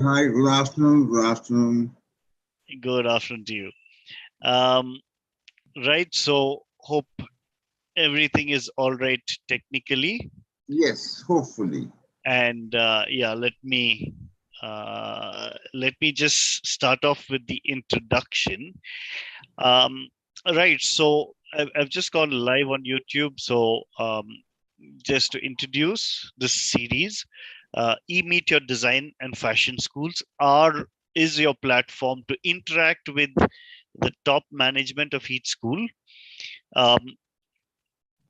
Hi, good afternoon. Good afternoon. Good afternoon to you. Um, right, so hope everything is all right technically. Yes, hopefully. And yeah, let me just start off with the introduction. Um, right, so I've just gone live on YouTube. So just to introduce this series, E-Meet Your Design and Fashion Schools are is your platform to interact with the top management of each school, um,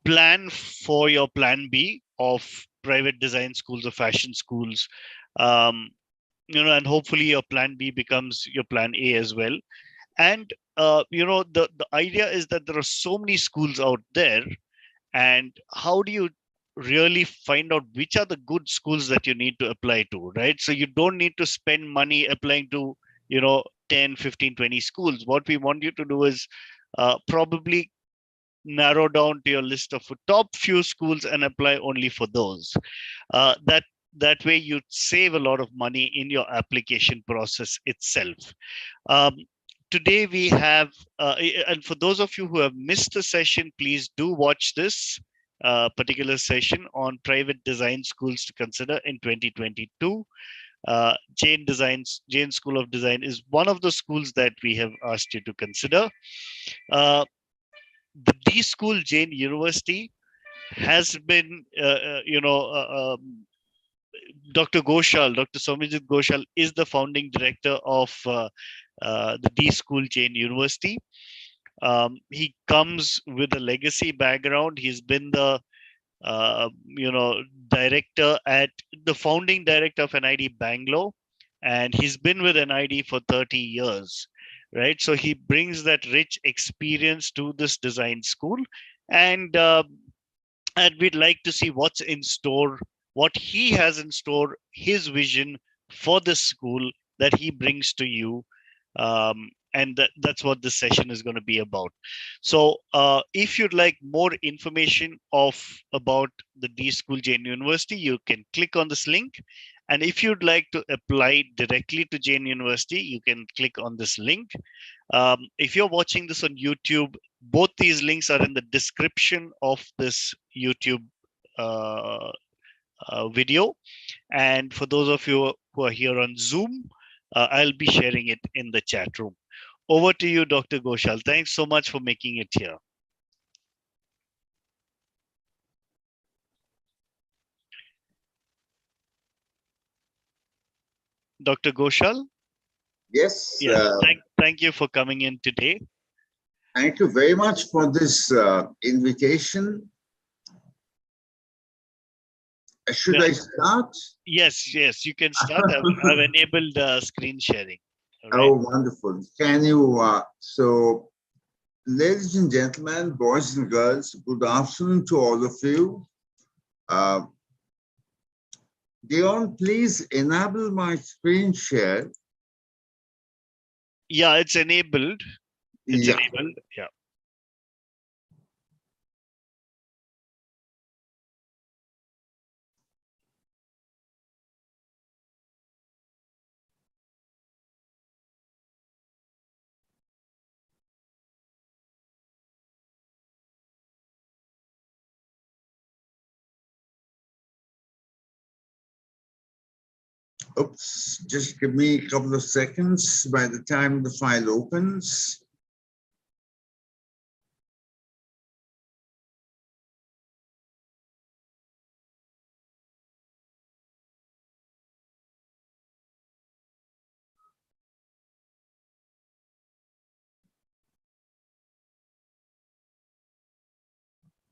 plan for your plan B of private design schools or fashion schools, um, and hopefully your plan B becomes your plan A as well. And the idea is that there are so many schools out there, and how do you really find out which are the good schools that you need to apply to, right? So you don't need to spend money applying to 10, 15, 20 schools. What we want you to do is probably narrow down to your list of top few schools and apply only for those. That way you save a lot of money in your application process itself. um, Today we have and for those of you who have missed the session, please do watch this particular session on private design schools to consider in 2022. Jain School of Design is one of the schools that we have asked you to consider. uh, the D School Jain University has been, Dr. Somajit Ghoshal is the founding director of the D School Jain University. He comes with a legacy background. He's been the director at the founding director of NID Bangalore, and he's been with NID for 30 years, right? So he brings that rich experience to this design school, and we'd like to see what's in store, what he has in store, his vision for this school that he brings to you. And that's what this session is going to be about. So if you'd like more information of about the D School Jain University, you can click on this link. And if you'd like to apply directly to Jain University, you can click on this link. If you're watching this on YouTube, both these links are in the description of this YouTube uh, video. And for those of you who are here on Zoom, I'll be sharing it in the chat room. Over to you, Dr. Ghoshal. Thanks so much for making it here. Dr. Ghoshal, Yes, yeah, thank you for coming in today. thank you very much for this invitation. Should Yeah, I start? yes, you can start. I've enabled screen sharing. All right. Oh, wonderful. Can you, ladies and gentlemen, boys and girls, good afternoon to all of you. Uh, Dion, please enable my screen share. Yeah, it's enabled. It's Yeah. enabled. Yeah. Oops, just give me a couple of seconds by the time the file opens.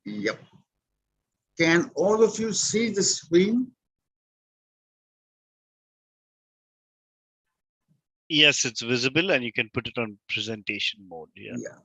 Yep. Can all of you see the screen? Yes, it's visible, and you can put it on presentation mode. Yeah. Yeah.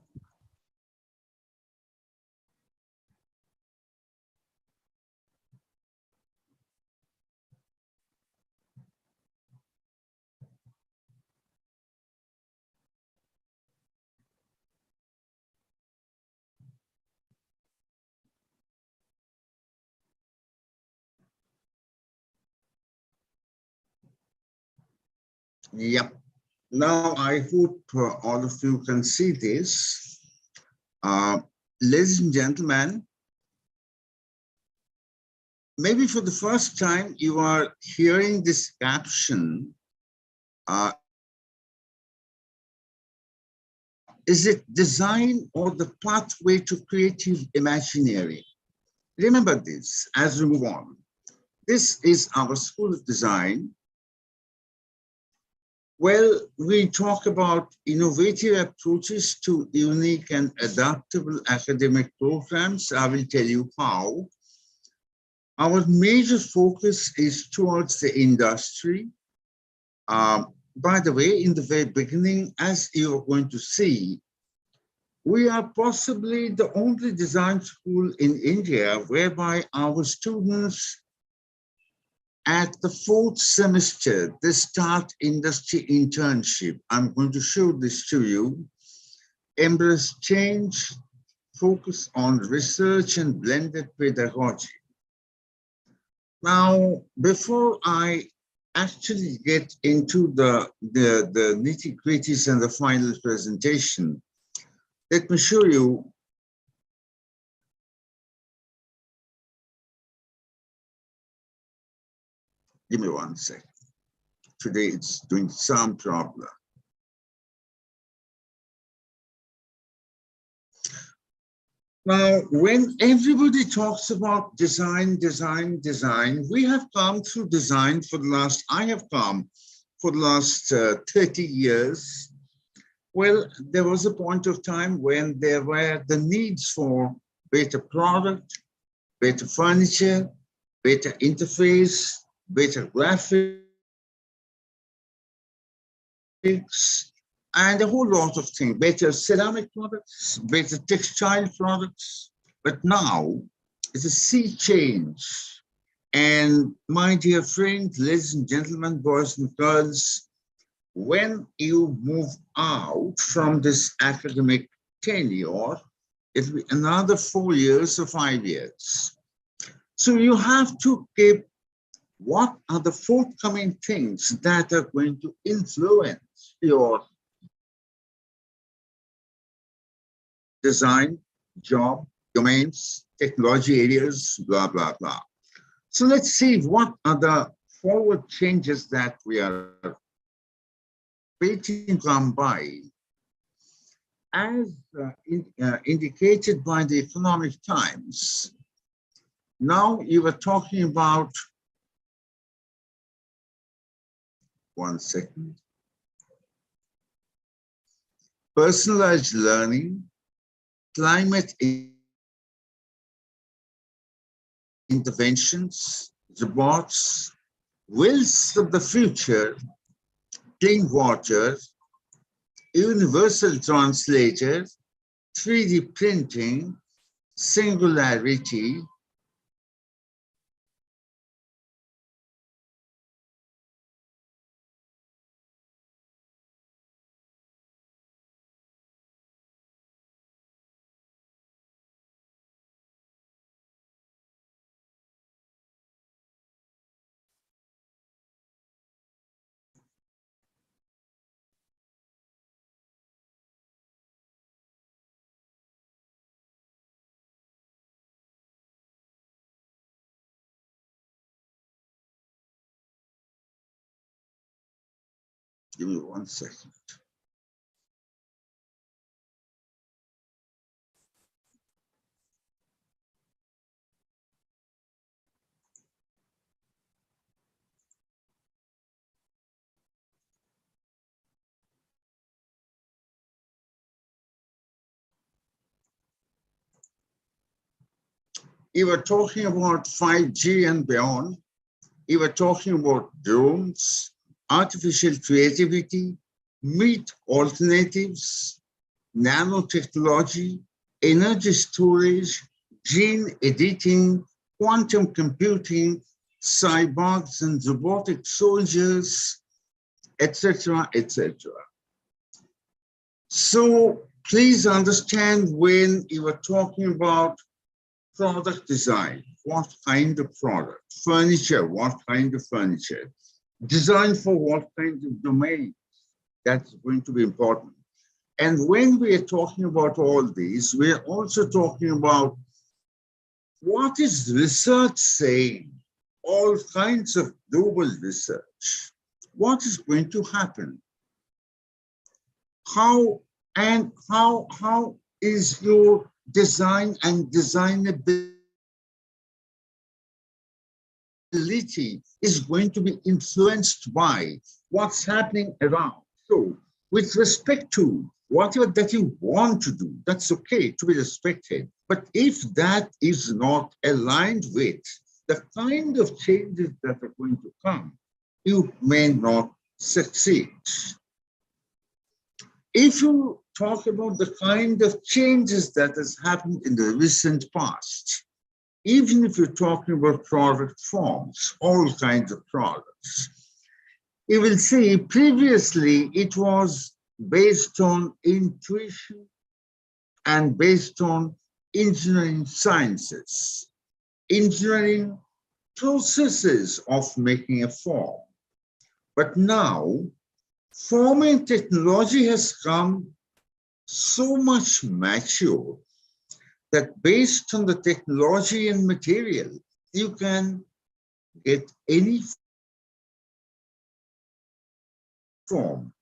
Yep. Now I hope all of you can see this. Ladies and gentlemen, maybe for the first time you are hearing this caption. Is it design or the pathway to creative imaginary? Remember this as we move on. This is our School of Design. Well, we talk about innovative approaches to unique and adaptable academic programs. I will tell you how. Our major focus is towards the industry. By the way, in the very beginning, as you are going to see, we are possibly the only design school in India whereby our students at the 4th semester, they start industry internship. I'm going to show this to you. Embrace change, focus on research and blended pedagogy. Now, before I actually get into the nitty-gritties and the final presentation, let me show you. Give me 1 second. Today it's doing some problem. Now, when everybody talks about design, we have come through design for the last, I have come for the last 30 years. Well, there was a point of time when there were the needs for better product, better furniture, better interface, better graphics, and a whole lot of things, better ceramic products, better textile products. But now it's a sea change. And my dear friends, ladies and gentlemen, boys and girls, when you move out from this academic tenure, it will be another 4 years or 5 years. So you have to keep what are the forthcoming things that are going to influence your design, job, domains, technology areas, blah, blah, blah. So let's see what are the forward changes that we are waiting to come by. As indicated by the Economic Times, now you were talking about, 1 second, personalized learning, climate interventions, robots, wills of the future, clean water, universal translator, 3D printing, singularity, give me 1 second. You were talking about 5G and beyond. You were talking about drones, artificial creativity, meat alternatives, nanotechnology, energy storage, gene editing, quantum computing, cyborgs and robotic soldiers, etc., etc. So please understand when you are talking about product design, what kind of product, furniture, what kind of furniture, design for what kind of domain. That's going to be important. And when we are talking about all these, we are also talking about what is research saying, all kinds of global research. What is going to happen? How is your design and designability is going to be influenced by what's happening around. So with respect to whatever that you want to do, that's okay to be respected. But if that is not aligned with the kind of changes that are going to come, you may not succeed. If you talk about the kind of changes that has happened in the recent past, even if you're talking about product forms, all kinds of products, you will see previously it was based on intuition and based on engineering sciences, engineering processes of making a form. But now, forming technology has come so much mature that based on the technology and material, you can get any form.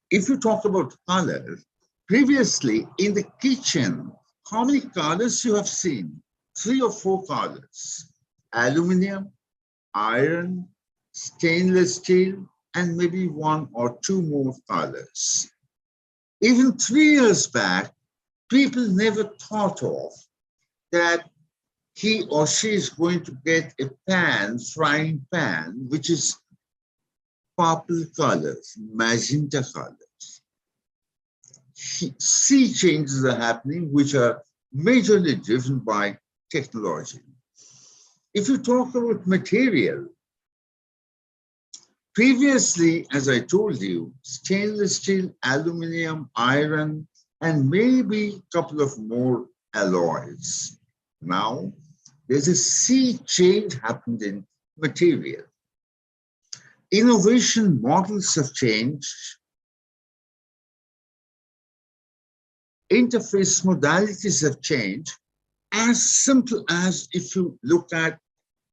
If you talk about color, previously in the kitchen, how many colors you have seen? 3 or 4 colors: aluminum, iron, stainless steel, and maybe 1 or 2 more colors. Even 3 years back, people never thought of that he or she is going to get a pan, frying pan, which is purple colors, magenta colors. Sea changes are happening, which are majorly driven by technology. If you talk about material, previously, as I told you, stainless steel, aluminum, iron, and maybe a couple of more alloys. Now, there's a sea change happened in material. Innovation models have changed. Interface modalities have changed. As simple as if you look at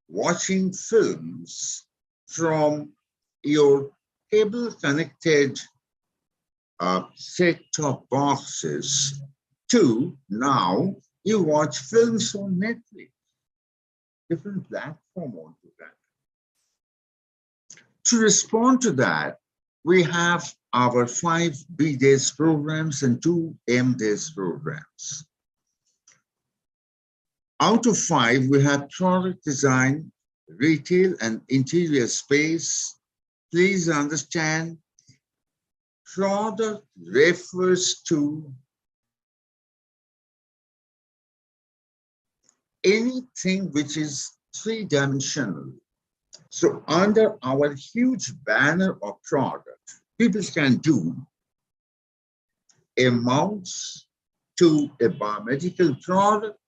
watching films from your cable-connected set-top boxes to now you watch films on Netflix, different platform altogether. To respond to that, we have our 5 B days programs and 2 M days programs. Out of 5, we have product design, retail, and interior space. Please understand, product refers to anything which is 3-dimensional. So under our huge banner of product, people can do a mouse to a biomedical product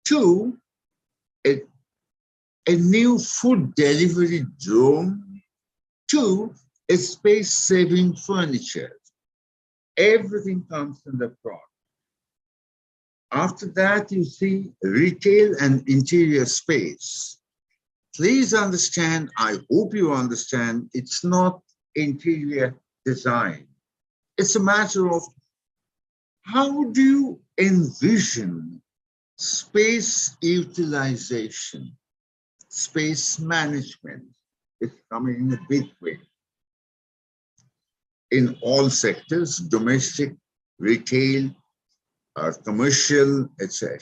to a new food delivery drone to a space-saving furniture. Everything comes in the product. After that, you see retail and interior space. Please understand, I hope you understand, it's not interior design. It's a matter of how do you envision space utilization, space management. It's coming in a big way in all sectors, domestic, retail, commercial, etc.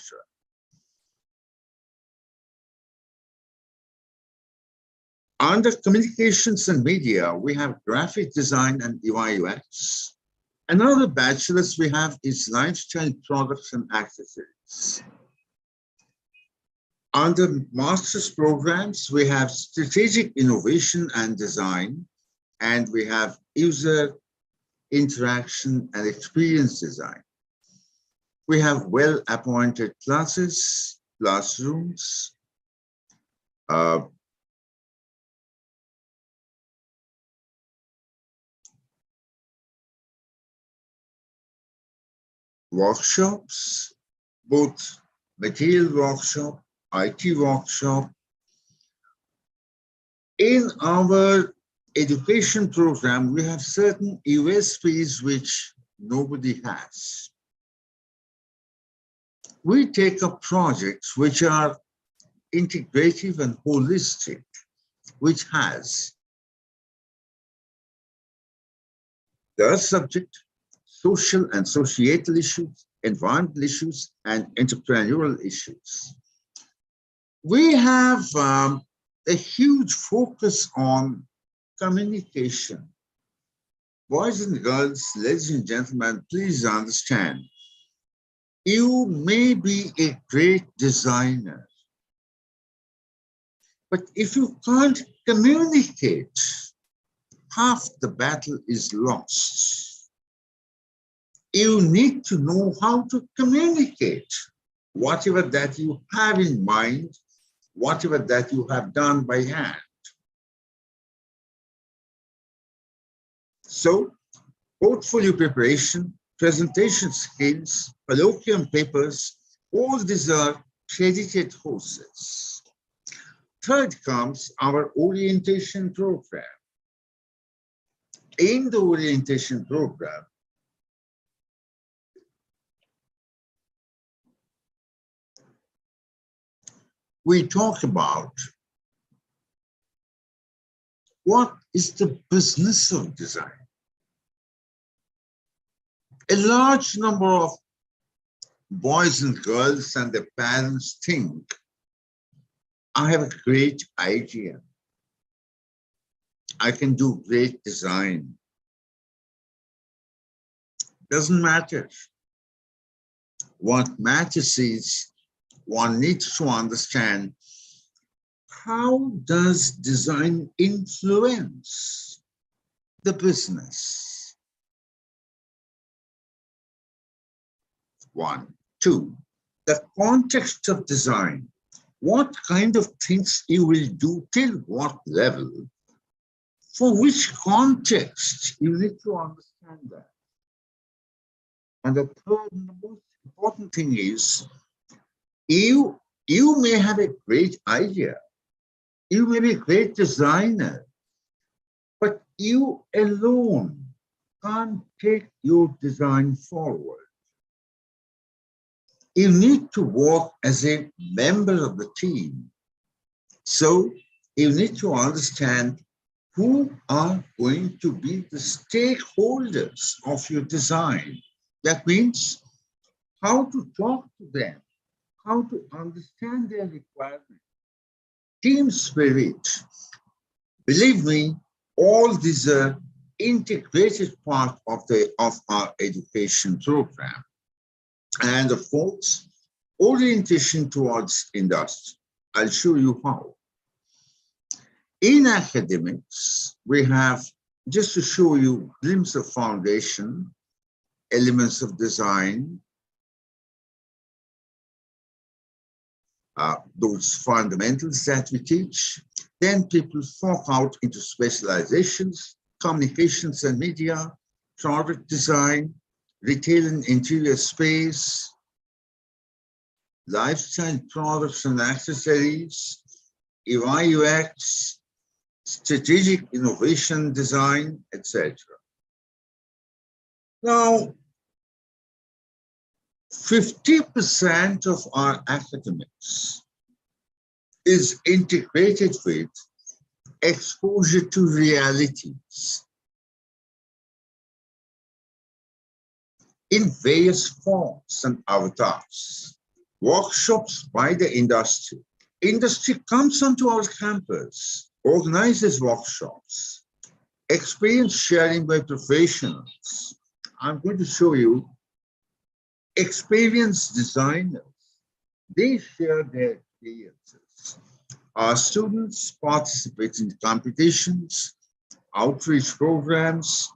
Under communications and media, we have graphic design and UI UX. Another bachelor's we have is lifestyle products and accessories. Under master's programs, we have strategic innovation and design, and we have user interaction and experience design. We have well-appointed classes, classrooms, workshops, both material workshop, IT workshop. In our education program, we have certain USPs which nobody has. We take up projects which are integrative and holistic, which has the subject, social and societal issues, environmental issues, and entrepreneurial issues. We have a huge focus on communication. Boys and girls, ladies and gentlemen, please understand, you may be a great designer, but if you can't communicate, half the battle is lost. You need to know how to communicate whatever that you have in mind, whatever that you have done by hand. So, portfolio preparation, presentation skills, colloquium papers, all these are credited courses. Third comes our orientation program. In the orientation program, we talk about what is the business of design. A large number of boys and girls and their parents think, I have a great idea. I can do great design. Doesn't matter. What matters is one needs to understand, how does design influence the business? One. Two, the context of design. What kind of things you will do till what level? For which context? You need to understand that. And the third and the most important thing is, you may have a great idea. You may be a great designer, but you alone can't take your design forward. You need to work as a member of the team. So you need to understand who are going to be the stakeholders of your design. That means how to talk to them, how to understand their requirements. Team spirit. Believe me, all these are integrated part of our education program. And of course, orientation towards industry. I'll show you how. In academics, we have, just to show you a glimpse of foundation, elements of design, those fundamentals that we teach. Then people fork out into specializations, communications and media, product design, retail and interior space, lifestyle products and accessories, UI UX, strategic innovation design, etc. Now, 50% of our academics is integrated with exposure to realities in various forms and avatars. Workshops by the industry. Industry comes onto our campus, organizes workshops, experience sharing by professionals. I'm going to show you experienced designers. They share their experiences. Our students participate in competitions, outreach programs,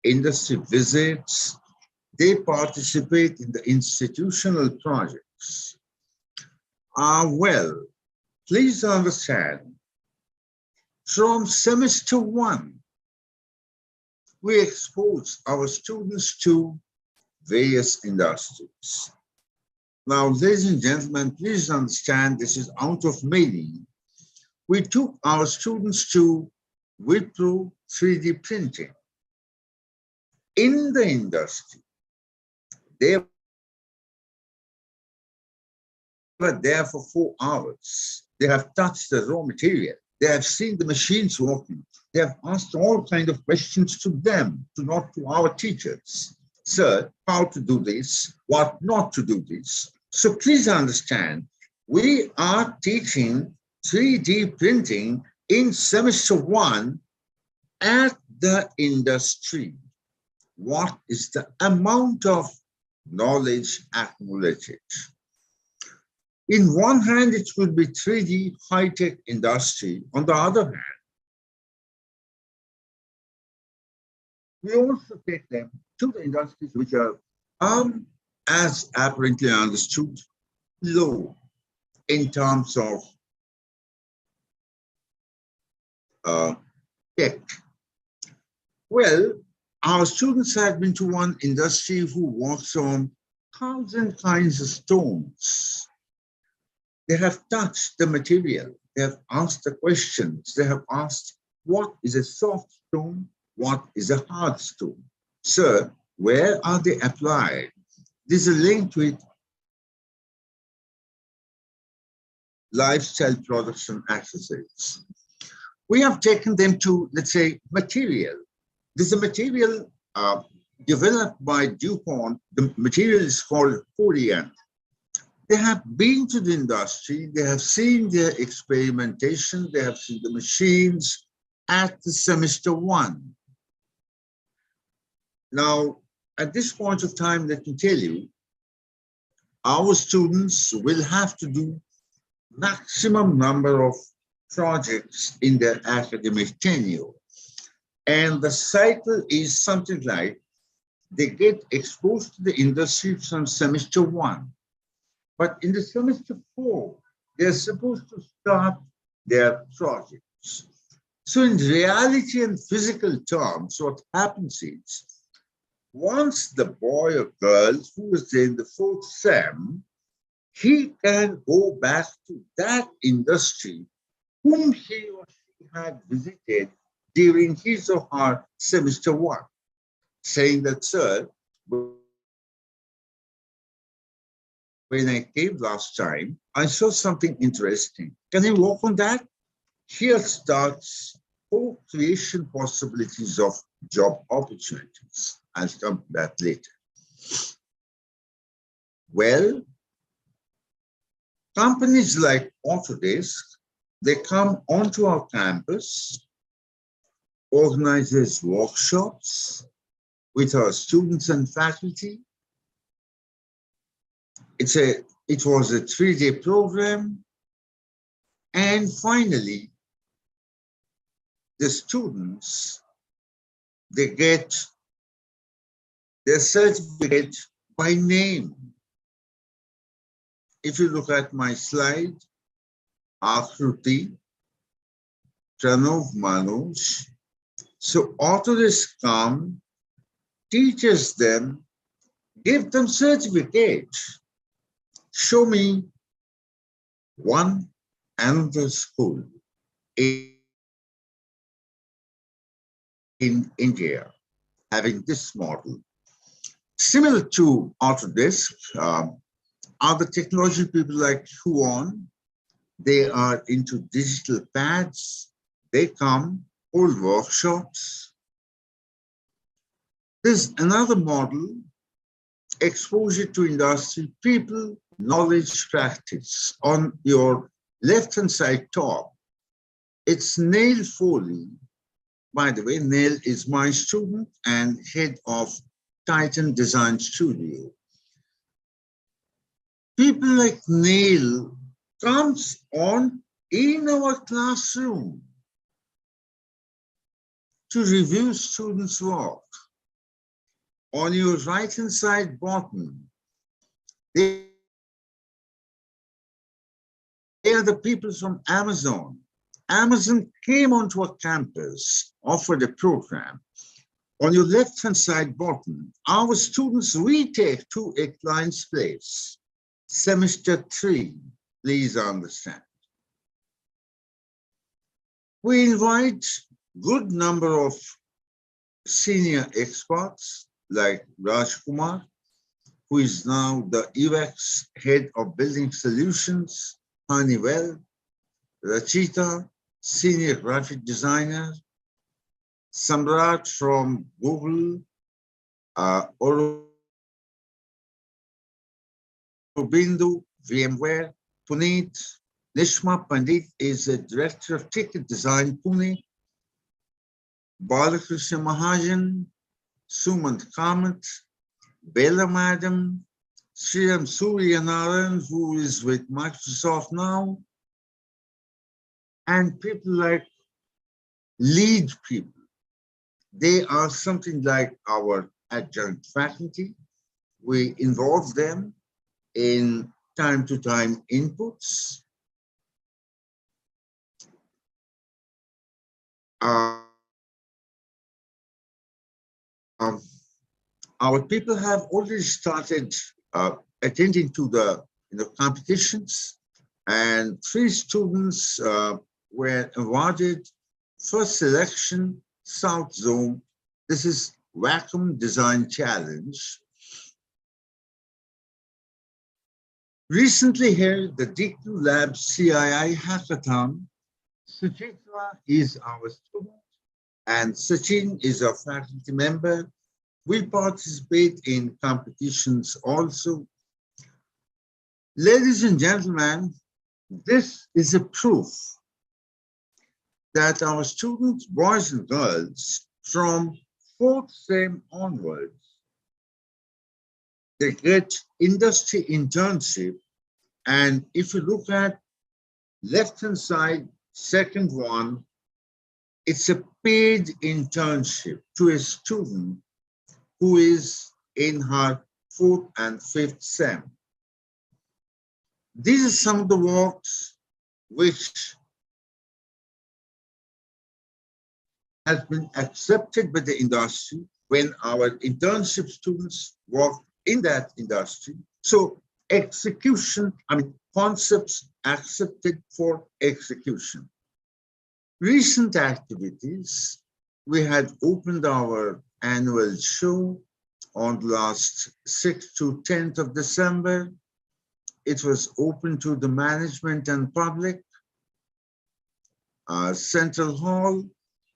industry visits. They participate in the institutional projects. Well, please understand, from semester 1, we expose our students to various industries. Now, ladies and gentlemen, please understand this is out of mailing. We took our students to Wipro 3D printing. In the industry, they were there for 4 hours. They have touched the raw material. They have seen the machines working. They have asked all kinds of questions to them, not to our teachers. Sir, how to do this, what not to do this. So please understand, we are teaching 3D printing in semester 1 at the industry. What is the amount of knowledge accumulated? In one hand, it will be 3D high-tech industry. On the other hand, we also take them to the industries which are, as apparently understood, low in terms of tech. Well, our students have been to one industry who works on 1,000 kinds of stones. They have touched the material. They have asked the questions. They have asked, what is a soft stone? What is a hard stone? Sir, where are they applied? There's a link with lifestyle products and accessories. We have taken them to, let's say, material. There's a material developed by DuPont. The material is called Orient. They have been to the industry, they have seen their experimentation, they have seen the machines at the semester 1. Now, at this point of time, let me tell you, our students will have to do maximum number of projects in their academic tenure. And the cycle is something like they get exposed to the industry from semester 1. But in the semester 4, they're supposed to start their projects. So in reality and physical terms, what happens is, once the boy or girl who is in the 4th sem, he can go back to that industry whom he or she had visited during his or her semester 1, saying that, sir, when I came last time, I saw something interesting. Can you work on that? Here starts co-creation possibilities of job opportunities. I'll come to that later. Well, companies like Autodesk, they come onto our campus, organizes workshops with our students and faculty. It was a 3-day program. And finally, the students, they get their certificate by name. If you look at my slide, Akruti, Pranav, Manoj. So Autodesk come, teaches them, give them certificates. Show me one another school in India having this model. Similar to Autodesk, other technology people like Huon, they are into digital pads. They come, hold workshops. There's another model, exposure to industry people, knowledge practice. On your left-hand side top, it's Neil Foley. By the way, Neil is my student and head of Titan Design Studio. People like Neil comes on in our classroom to review students' work. On your right-hand side bottom, they are the people from Amazon. Amazon came onto our campus, offered a program. On your left-hand side bottom, our students retake to a client's place. Semester 3, please understand. We invite good number of senior experts like Raj Kumar, who is now the UX head of building solutions, Honeywell, Rachita, senior graphic designer, Samrat from Google, Aurobindo, VMware, Puneet, Nishma Pandit is a director of ticket design, Pune, Balakrishna Mahajan, Sumant Kamath, Bella Madam, Sriram Suryanaran, who is with Microsoft now, and people like lead people. They are something like our adjunct faculty. We involve them in time to time inputs. Our people have already started attending to the competitions, and 3 students were awarded first selection South Zone. This is Vacuum Design Challenge. Recently held the DQ Lab CII Hackathon. Suchitra is our student, and Sachin is a faculty member. We participate in competitions also. Ladies and gentlemen, this is a proof that our students, boys and girls, from 4th sem onwards, they get industry internship. And if you look at left-hand side, second one, it's a paid internship to a student who is in her 4th and 5th sem. These are some of the works which has been accepted by the industry when our internship students work in that industry. So execution, concepts accepted for execution. Recent activities, we had opened our annual show on last 6th to 10th of December. It was open to the management and public. Central Hall,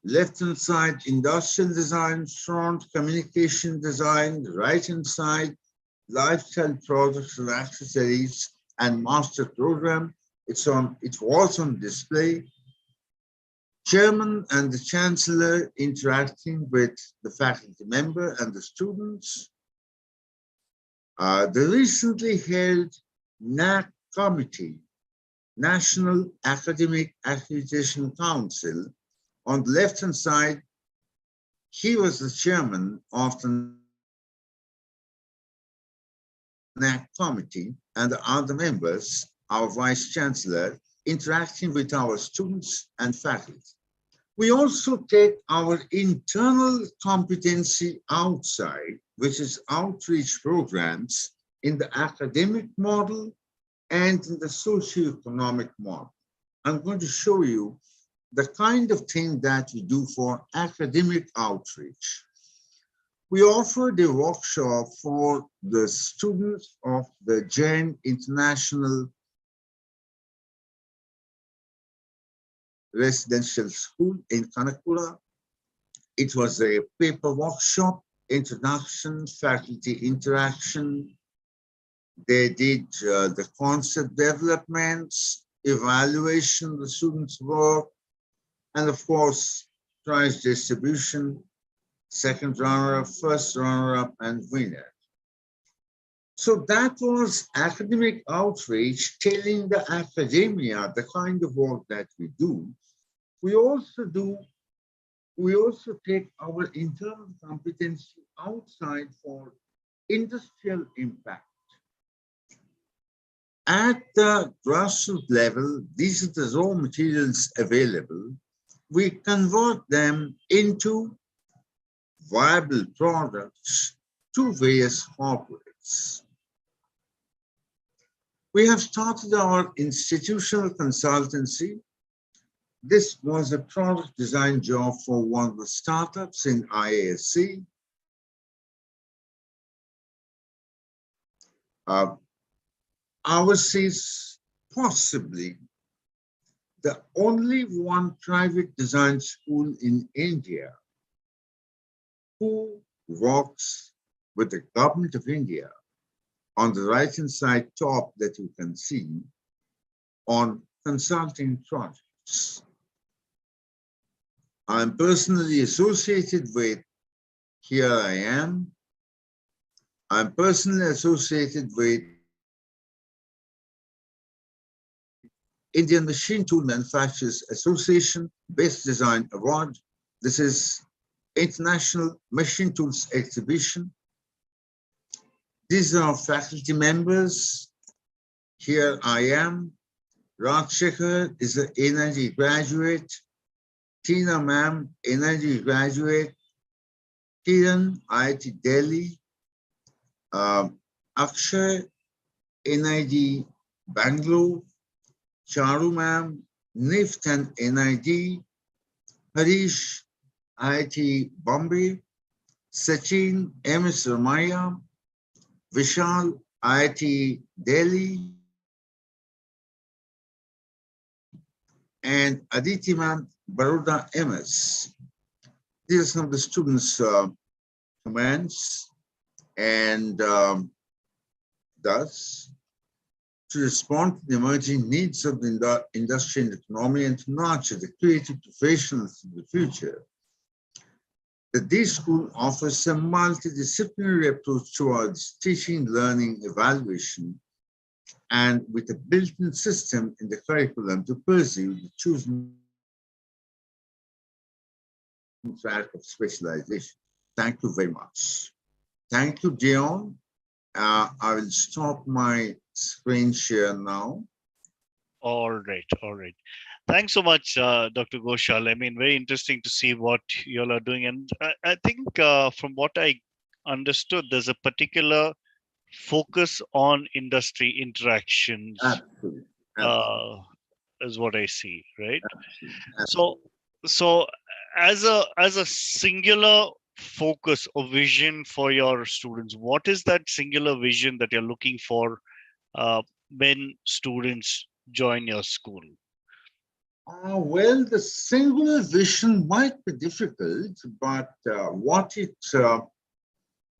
left-hand side, industrial design, front, communication design, right-hand side, lifestyle products and accessories, and master program. It was on display. Chairman and the Chancellor interacting with the faculty member and the students. The recently held NAC committee, National Academic Accreditation Council. On the left-hand side, he was the chairman of the NAC committee, and the other members, our Vice Chancellor, interacting with our students and faculty. We also take our internal competency outside, which is outreach programs in the academic model and in the socioeconomic model. I'm going to show you the kind of thing that we do for academic outreach. We offered a workshop for the students of the Jain International Residential School in Kanakura. It was a paper workshop, introduction, faculty interaction. They did the concept developments, evaluation of the students' work, and of course, prize distribution, second runner-up, first runner-up, and winner. So that was academic outreach, telling the academia the kind of work that we do. We also take our internal competency outside for industrial impact. At the grassroots level, these are the raw materials available. We convert them into viable products to various corporates. We have started our institutional consultancy. This was a product design job for one of the startups in IASC. Ours is possibly the only one private design school in India who works with the government of India on the right-hand side top that you can see on consulting projects. I'm personally associated with, here I am, I'm personally associated with Indian Machine Tool Manufacturers Association Best Design Award. This is International Machine Tools Exhibition. These are faculty members. Here I am. Rajshekhar is an energy graduate. Tina ma'am, energy graduate. Kiran, IIT Delhi. Akshay, NID Bangalore. Charu ma'am, NIFT and NID. Harish, IIT Bombay. Sachin, MS Ramaya. Vishal, IIT Delhi. And Aditi ma'am, Baroda MS. These are some of the students' comments. And thus, to respond to the emerging needs of the industry and economy and to nurture the creative professionals of the future, the D School offers a multidisciplinary approach towards teaching, learning, evaluation, and with a built-in system in the curriculum to pursue the chosen track of specialization. Thank you very much. Thank you, Dion. I will stop my screen share now. All right. Thanks so much, Dr. Ghoshal. I mean, very interesting to see what you all are doing. And I think from what I understood, there's a particular focus on industry interactions. Absolutely. Is what I see, right? Absolutely. So as a singular focus or vision for your students, what is that singular vision that you're looking for when students join your school? Well, the singular vision might be difficult, but what it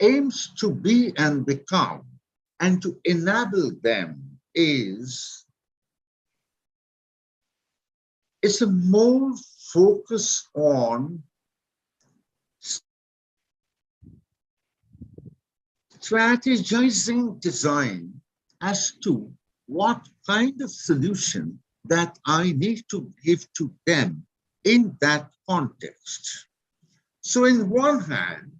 aims to be and become and to enable them is it's a more focus on strategizing design as to what kind of solution that I need to give to them in that context. So in one hand,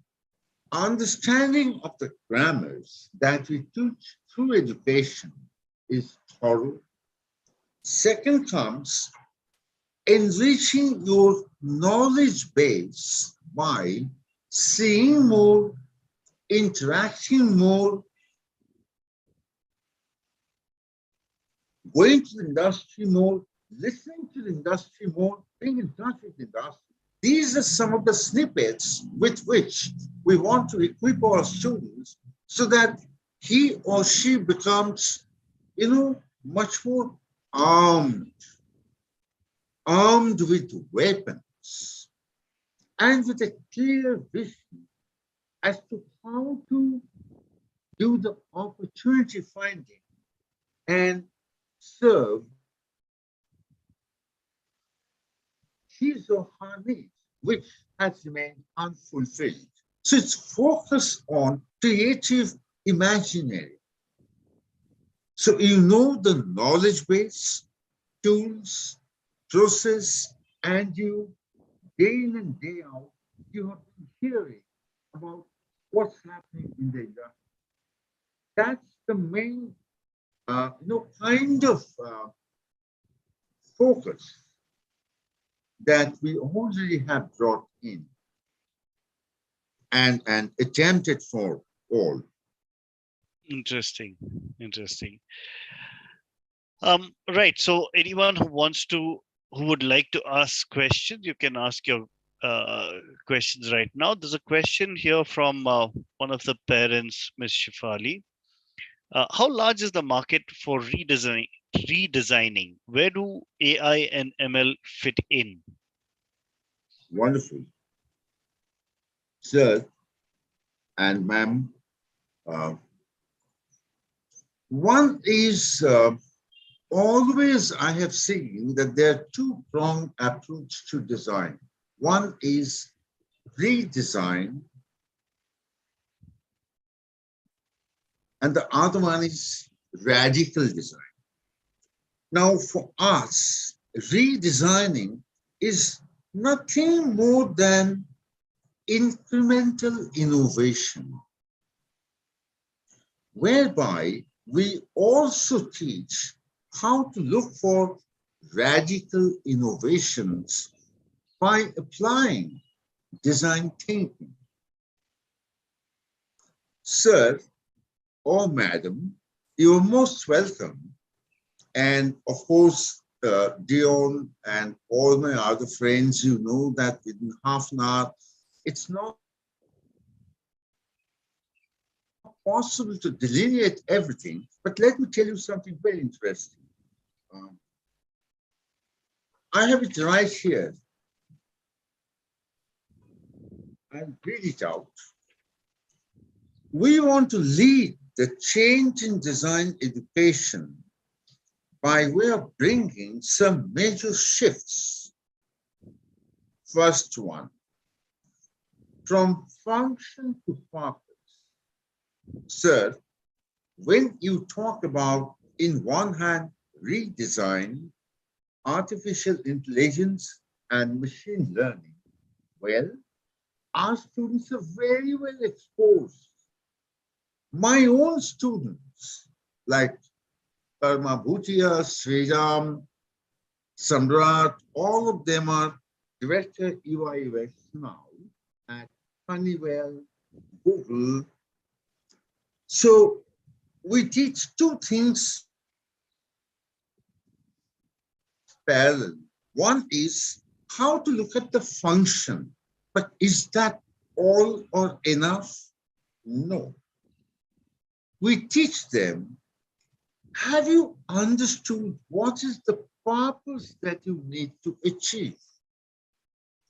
understanding of the grammars that we teach through education is thorough. Second comes enriching your knowledge base by seeing more, interacting more, going to the industry more, listening to the industry more, being in touch with the industry. These are some of the snippets with which we want to equip our students so that he or she becomes, much more armed with weapons and with a clear vision as to how to do the opportunity finding and serve his or her needs, which has remained unfulfilled. So it's focused on creative imaginary. So you know the knowledge base, tools, process, and you, day in and day out, you have been hearing about what's happening in the industry. That's the main, kind of focus that we already have brought in. and attempted for all. Interesting. Interesting. Right. So anyone who would like to ask questions, you can ask your questions right now. There's a question here from one of the parents, Ms. Shifali. How large is the market for redesigning? Where do AI and ML fit in? Wonderful. Sir and ma'am, uh, one is always I have seen that there are two-pronged approach to design. One is redesign, and the other one is radical design. Now, for us, redesigning is nothing more than incremental innovation, whereby we also teach how to look for radical innovations by applying design thinking. Sir or madam, you're most welcome. And of course, Dion and all my other friends, you know that within half an hour, it's not possible to delineate everything, but let me tell you something very interesting. I have it right here. I'll read it out. We want to lead the change in design education by way of bringing some major shifts. First one, from function to purpose. Sir, when you talk about, in one hand, redesign, artificial intelligence, and machine learning, well, our students are very well exposed. My own students, like Karma Bhutia, Sriram, Samrat, all of them are director UI UX now at Honeywell, Google. So we teach two things parallel. One is how to look at the function, but is that all or enough? No. We teach them, have you understood what is the purpose that you need to achieve?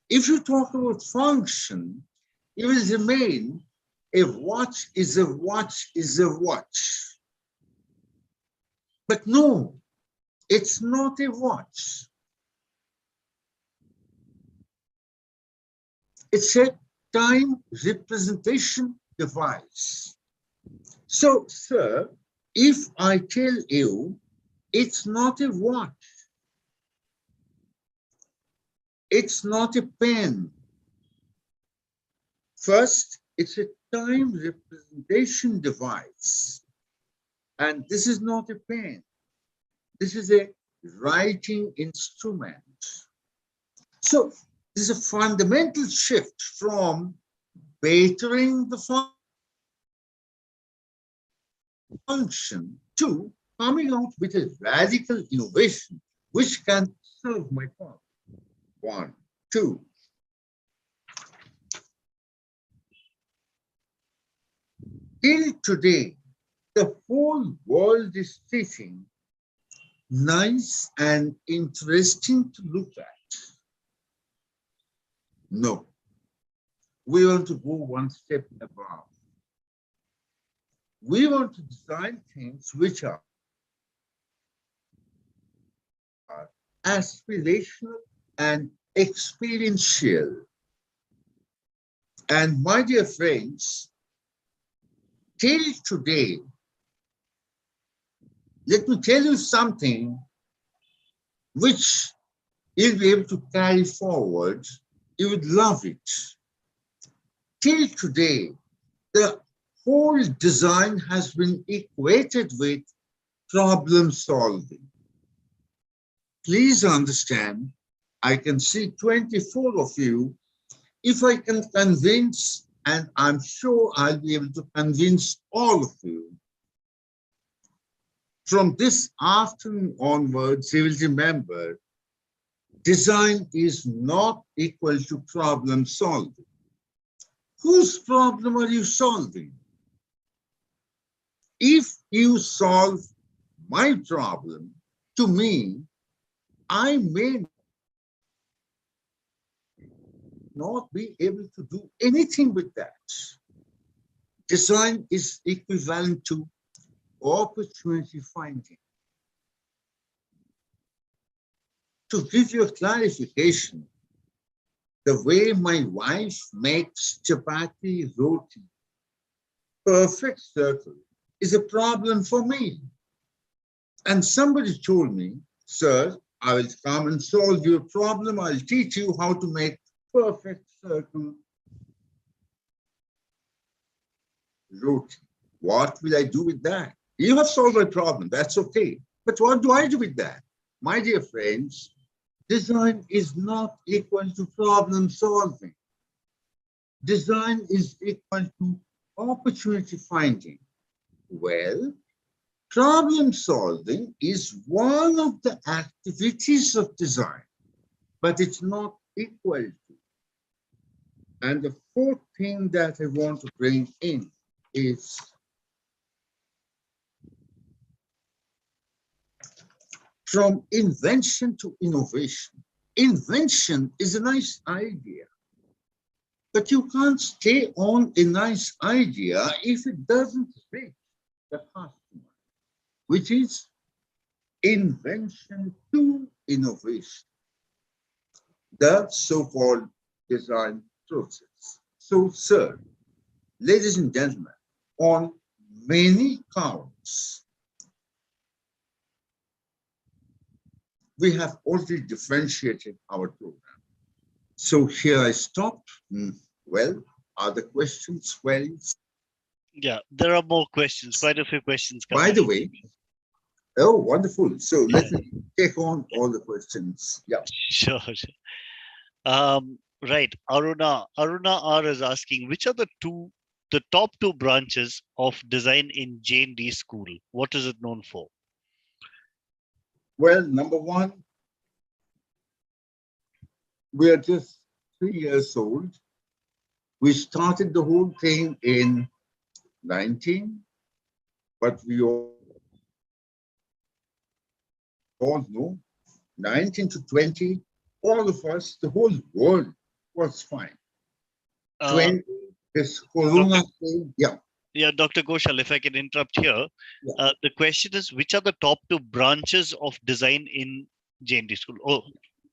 If you talk about function, it will remain a watch is a watch is a watch. But no, it's not a watch. It's a time representation device. So, sir, if I tell you it's not a watch, it's not a pen. First, it's a time representation device. And this is not a pen. This is a writing instrument. So this is a fundamental shift from bettering the function to coming out with a radical innovation which can serve my purpose. One, two. Till today, the whole world is teaching nice and interesting to look at. No, we want to go one step above. We want to design things which are aspirational and experiential. And my dear friends, till today, let me tell you something which you'll be able to carry forward. You would love it. Till today, the whole design has been equated with problem solving. Please understand, I can see 24 of you. If I can convince and I'm sure I'll be able to convince all of you. From this afternoon onwards, you will remember design is not equal to problem solving. Whose problem are you solving? If you solve my problem, to me, I may not be able to do anything with that. Design is equivalent to opportunity finding. To give you a clarification, the way my wife makes chapati roti, perfect circle, is a problem for me. And somebody told me, sir, I will come and solve your problem. I'll teach you how to make perfect circle roti. What will I do with that? You have solved my problem. That's okay. But what do I do with that? My dear friends, design is not equal to problem solving. Design is equal to opportunity finding. Well, problem solving is one of the activities of design, but it's not equal to. And the fourth thing that I want to bring in is from invention to innovation. Invention is a nice idea, but you can't stay on a nice idea if it doesn't reach the customer, which is invention to innovation, the so-called design process. So, sir, ladies and gentlemen, on many counts, we have already differentiated our program. So here I stop. Well, are the questions, queries? Yeah, there are more questions, quite a few questions coming. By the way, oh, wonderful. So let me take on all the questions. Yeah. Sure. Right. Aruna R is asking, which are the top two branches of design in Jain School? What is it known for? Well, number one, we are just 3 years old. We started the whole thing in 19, but we all know 19 to 20, all of us, the whole world was fine. 20, this Corona thing, yeah. Yeah, Dr. Ghoshal, if I can interrupt here, yeah. The question is, which are the top two branches of design in Jain School? Oh,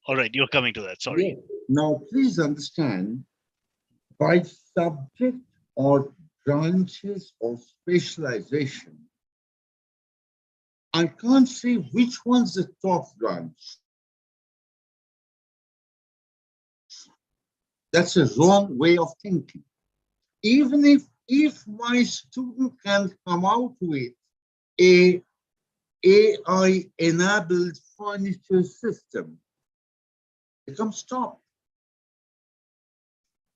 all right, you're coming to that, sorry. Yeah. Now, please understand, by subject or branches of specialization, I can't say which one's the top branch. That's a wrong way of thinking. Even if my student can come out with a AI-enabled furniture system, becomes top.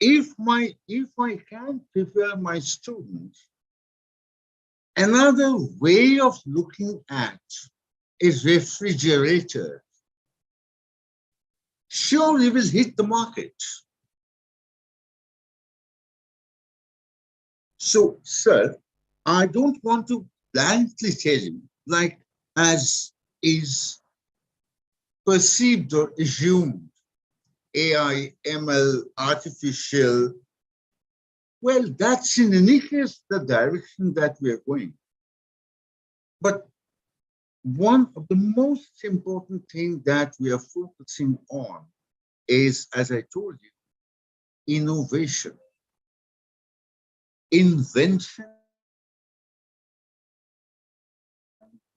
If I can prepare my students another way of looking at a refrigerator, sure, it will hit the market. So, sir, I don't want to blankly tell you, like as is perceived or assumed, AI, ML, artificial. Well, that's in any case the direction that we are going. But one of the most important things that we are focusing on is, as I told you, innovation, invention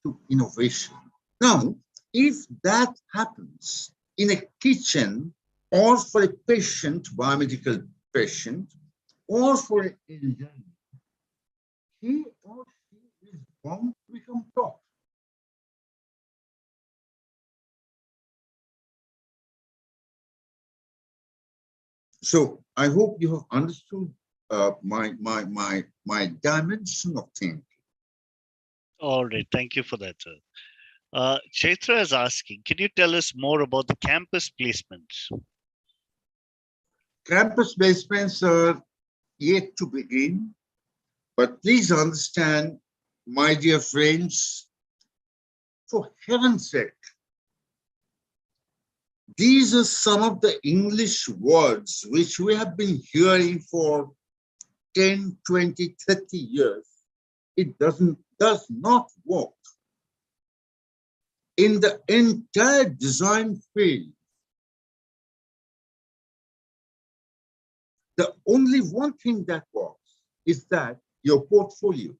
to innovation. Now, if that happens in a kitchen or for a patient, biomedical patient, or for an elderly, he or she is bound to become top. So I hope you have understood my dimension of thinking. All right. Thank you for that, sir. Chaitra is asking, can you tell us more about the campus placements? Campus placements are yet to begin, but please understand, my dear friends, for heaven's sake, these are some of the English words which we have been hearing for 10, 20, 30 years. It does not work. In the entire design field, the only one thing that works is that your portfolio.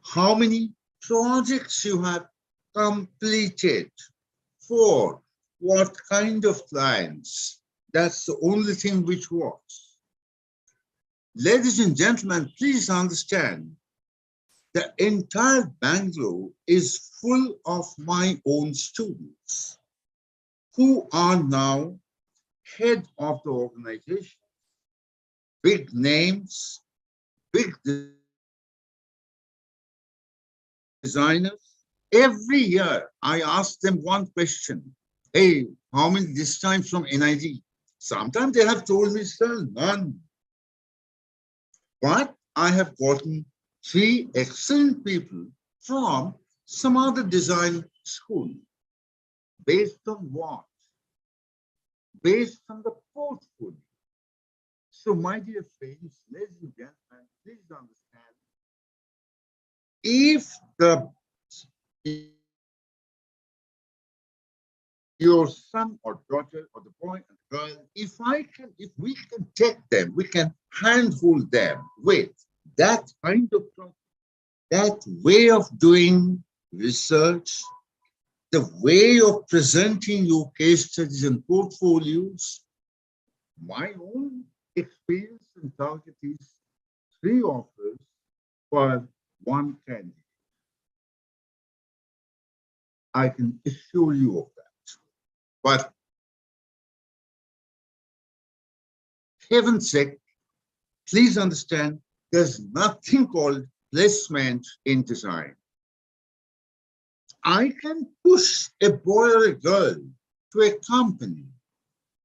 How many projects you have completed, for what kind of clients. That's the only thing which works. Ladies and gentlemen, please understand, the entire Bangalore is full of my own students who are now head of the organization, big names, big designers. Every year, I ask them one question. Hey, how many this time from NID? Sometimes they have told me, sir, none. But I have gotten 3 excellent people from some other design school. Based on what? Based on the portfolio. So, my dear friends, ladies and gentlemen, please understand, if your son or daughter or the boy and girl, if we can take them, we can handhold them with that kind of that way of doing research, the way of presenting your case studies and portfolios. My own experience and target is 3 offers for 1 candidate. I can assure you of that. But heaven's sake, please understand, there's nothing called placement in design. I can push a boy or a girl to a company.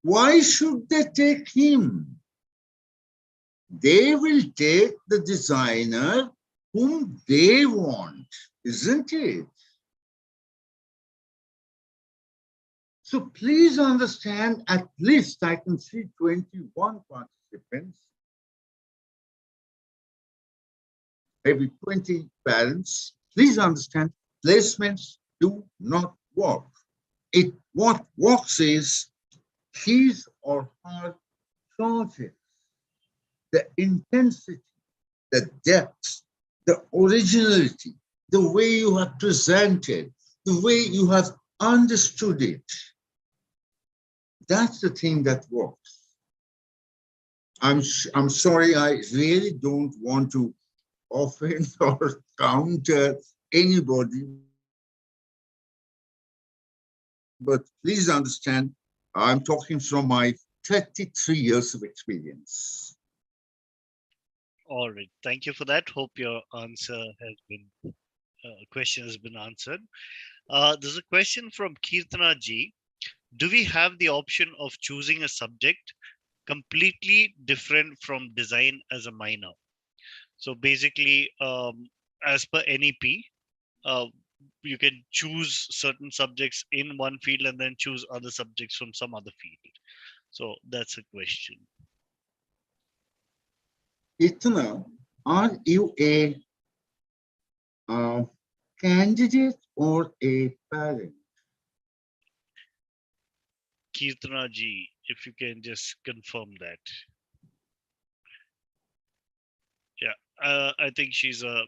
Why should they take him? They will take the designer whom they want, isn't it? So please understand, at least I can see 21 participants, maybe 20 parents. Please understand, placements do not work. What works is his or her project, the intensity, the depth, the originality, the way you have presented, the way you have understood it. That's the thing that works. I'm sorry, I really don't want to offend or counter anybody, but please understand, I'm talking from my 33 years of experience. All right. Thank you for that. Hope your answer has been, question has been answered. There's a question from Kirtana Ji. Do we have the option of choosing a subject completely different from design as a minor? So basically, as per NEP, you can choose certain subjects in one field and then choose other subjects from some other field. So that's a question. Itana, are you a candidate or a parent? Kirtana Ji, if you can just confirm that. Yeah, I think she's a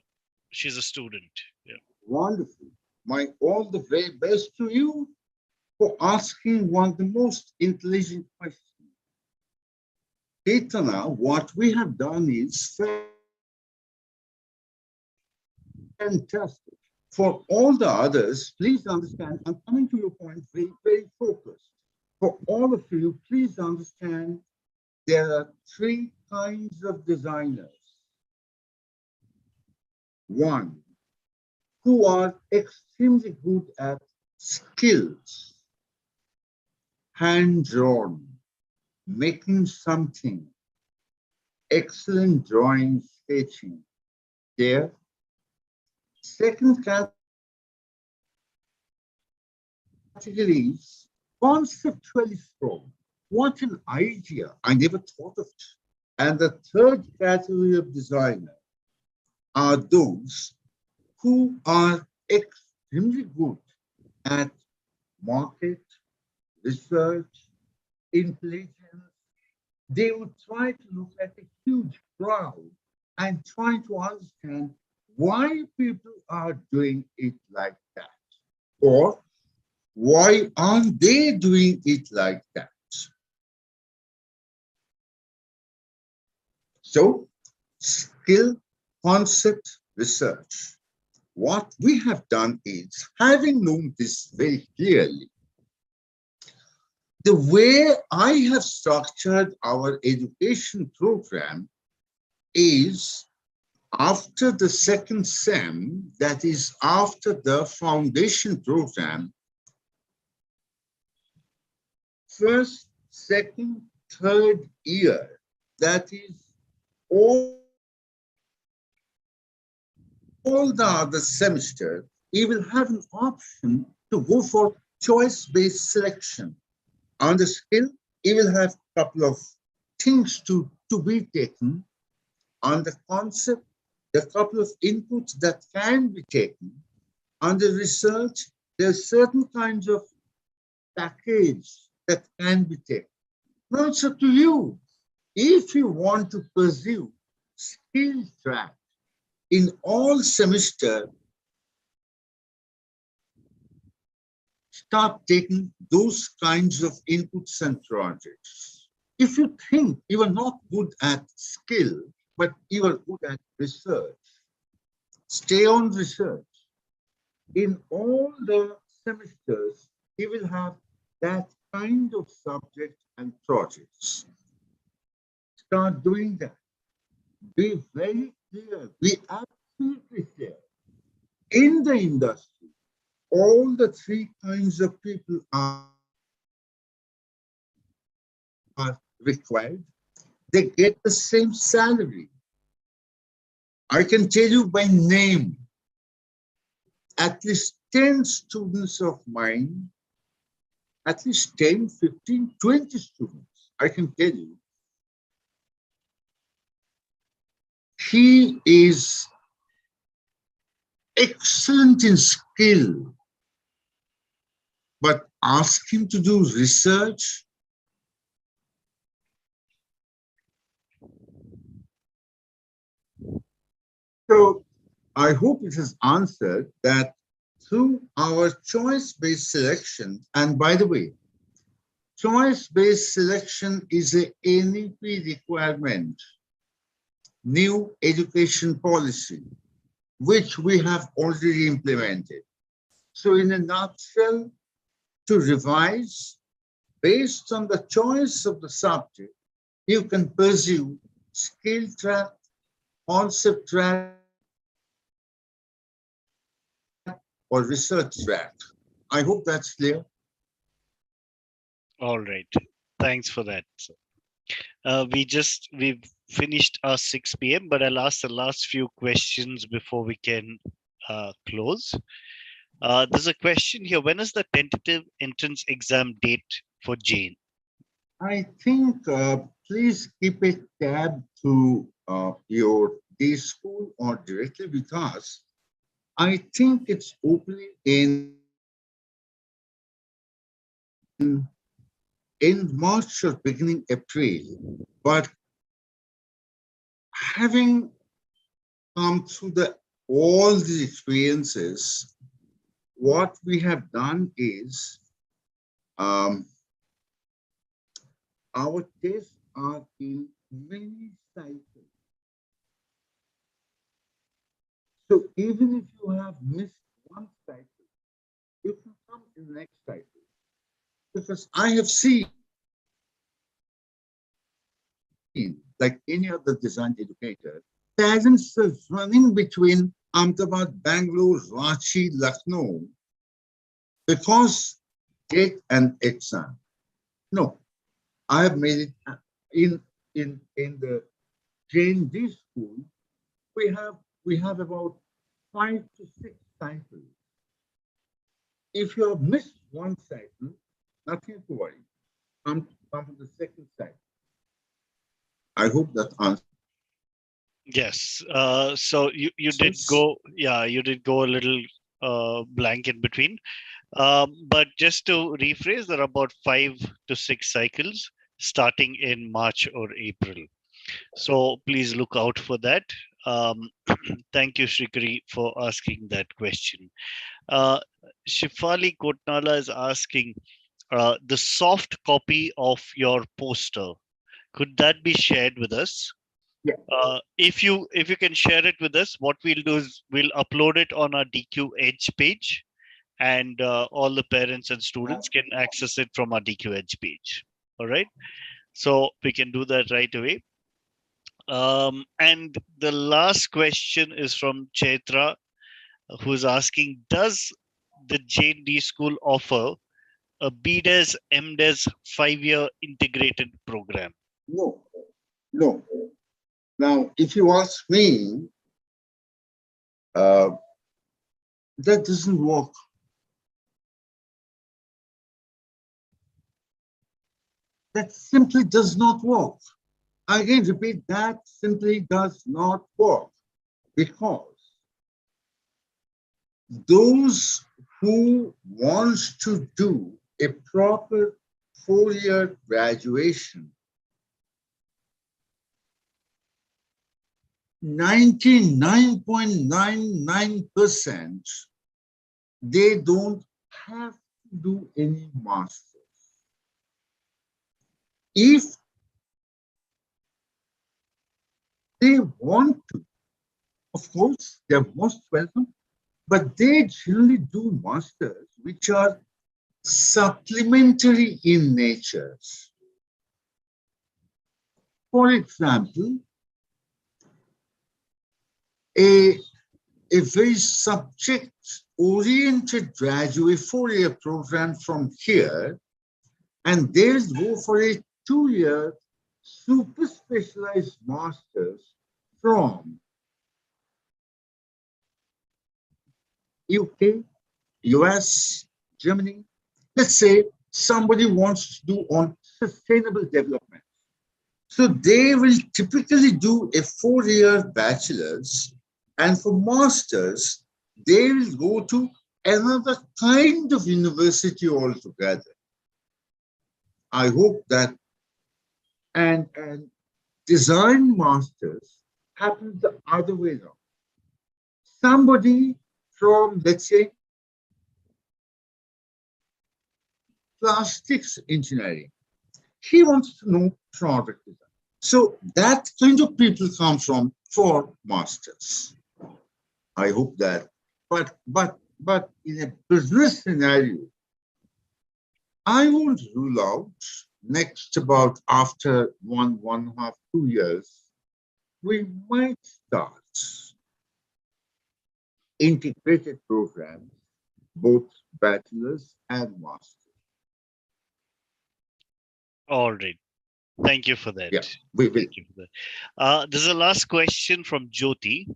student. Yeah. Wonderful. My all the very best to you for asking one of the most intelligent questions. Itana, what we have done is fantastic. For all the others, please understand, I'm coming to your point very, very focused. For all of you, please understand, there are three kinds of designers. One, who are extremely good at skills, hand-drawn, making something, excellent drawing, sketching. There. Second category is conceptually strong. What an idea! I never thought of it. And the third category of designer are those who are extremely good at market, research, intelligence. They would try to look at a huge crowd and try to understand why people are doing it like that, or why aren't they doing it like that? So, skill, concept, research. What we have done is, having known this very clearly, the way I have structured our education program is after the second SEM, that is after the foundation program, first, second, third year, that is all the other semester, you will have an option to go for choice-based selection. On the skill, you will have a couple of things to be taken. On the concept, there are a couple of inputs that can be taken. On the research, there are certain kinds of package that can be taken. Now it's up to you. If you want to pursue skill track in all semester, start taking those kinds of inputs and projects. If you think you are not good at skill, but you are good at research, stay on research. In all the semesters, you will have that kind of subject and projects. Start doing that. Be very clear, be absolutely clear. In the industry, all the three kinds of people are required. They get the same salary. I can tell you by name, at least 10 students of mine, at least 10, 15, 20 students, I can tell you, he is excellent in skill, but ask him to do research. So I hope it has answered that through our choice-based selection, and by the way, choice-based selection is a NEP requirement, new education policy, which we have already implemented. So in a nutshell, to revise, based on the choice of the subject, you can pursue skill track, concept track, or research track. I hope that's clear. All right. Thanks for that. We've finished our 6 p.m., but I'll ask the last few questions before we can close. There's a question here. When is the tentative entrance exam date for Jain? I think please keep a tab to your day school or directly with us. I think it's opening in March or beginning April, but having come through all these experiences, what we have done is our tests are in many cycles. So even if you have missed one cycle, you can come in the next cycle. Because I have seen seen, like any other design educator, parents are running between Ahmedabad, Bangalore, Ranchi, Lucknow, because take an exam. No, I have made it in the Jain school. We have about 5 to 6 cycles. If you have missed one cycle, nothing to worry. Come to the second cycle. I hope that answers. Yes. So you did go, yeah, you did go a little blank in between. But just to rephrase, there are about 5 to 6 cycles starting in March or April. So please look out for that. Thank you, Shrikari, for asking that question. Shifali Kotnala is asking the soft copy of your poster. Could that be shared with us? Yeah. If you can share it with us, what we'll do is we'll upload it on our DQ Edge page, and all the parents and students can access it from our DQ Edge page. All right. So we can do that right away. And the last question is from Chaitra, who's asking, does the JD school offer a BDES, MDES 5-year integrated program? No, no. Now, if you ask me, that doesn't work. That simply does not work. I again repeat, that simply does not work, because those who want to do a proper 4-year graduation, 99.99%, they don't have to do any masters. If they want to, of course, they're most welcome, but they generally do masters which are supplementary in nature. For example, a very subject-oriented graduate 4-year program from here, and they'll go for a 2-year super specialized masters from UK, US, Germany. Let's say somebody wants to do on sustainable development. So they will typically do a 4-year bachelor's, and for masters, they will go to another kind of university altogether. I hope that, and design masters happens the other way around. Somebody from, let's say, plastics engineering, he wants to know product design. So that kind of people come from for masters. I hope that, but in a business scenario, I won't rule out next about after 1.5, 2 years, we might start integrated programs, both bachelor's and master's. All right. Thank you for that. Yeah, we will. Thank you for that. There's a last question from Jyoti,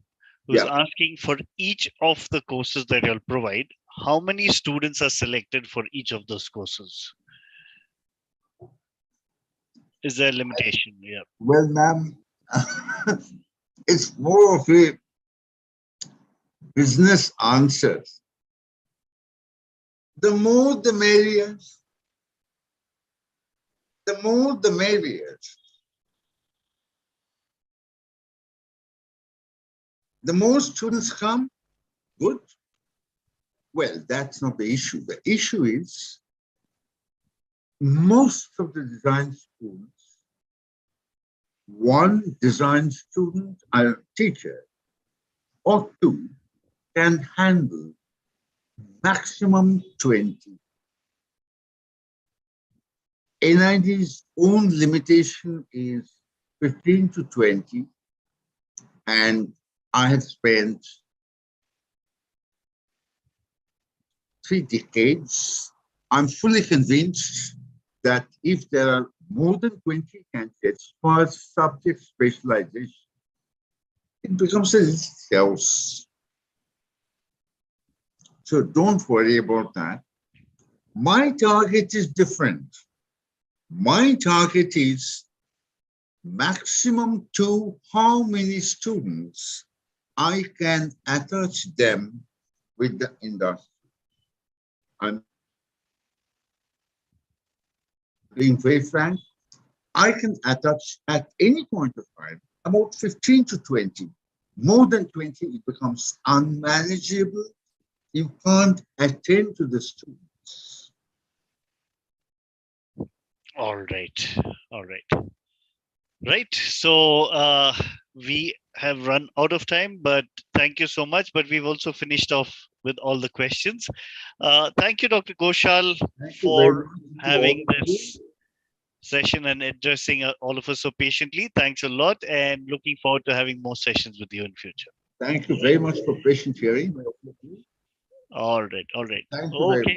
who's asking, for each of the courses that you'll provide, how many students are selected for each of those courses? Is there a limitation? Yeah. Well, ma'am, it's more of a business answer. The more the merrier. The more the merrier. The more students come, good. Well, that's not the issue. The issue is most of the design schools, one design student or teacher or two can handle maximum 20. NID's own limitation is 15 to 20, and I have spent 3 decades. I'm fully convinced that if there are more than 20 candidates for subject specialization, it becomes a little chaos. So don't worry about that. My target is different. My target is maximum to how many students I can attach them with the industry. I'm being very frank. I can attach at any point of time about 15 to 20. More than 20, it becomes unmanageable. You can't attend to the students. All right. All right. Right. So we have run out of time, but thank you so much. But we've also finished off with all the questions. Thank you, Dr. Goshal, Thank you very for much to all having of you. this session and addressing all of us so patiently. Thanks a lot, and looking forward to having more sessions with you in future. Thank you very much for patient hearing. All right. All right. Thank you very Okay. much.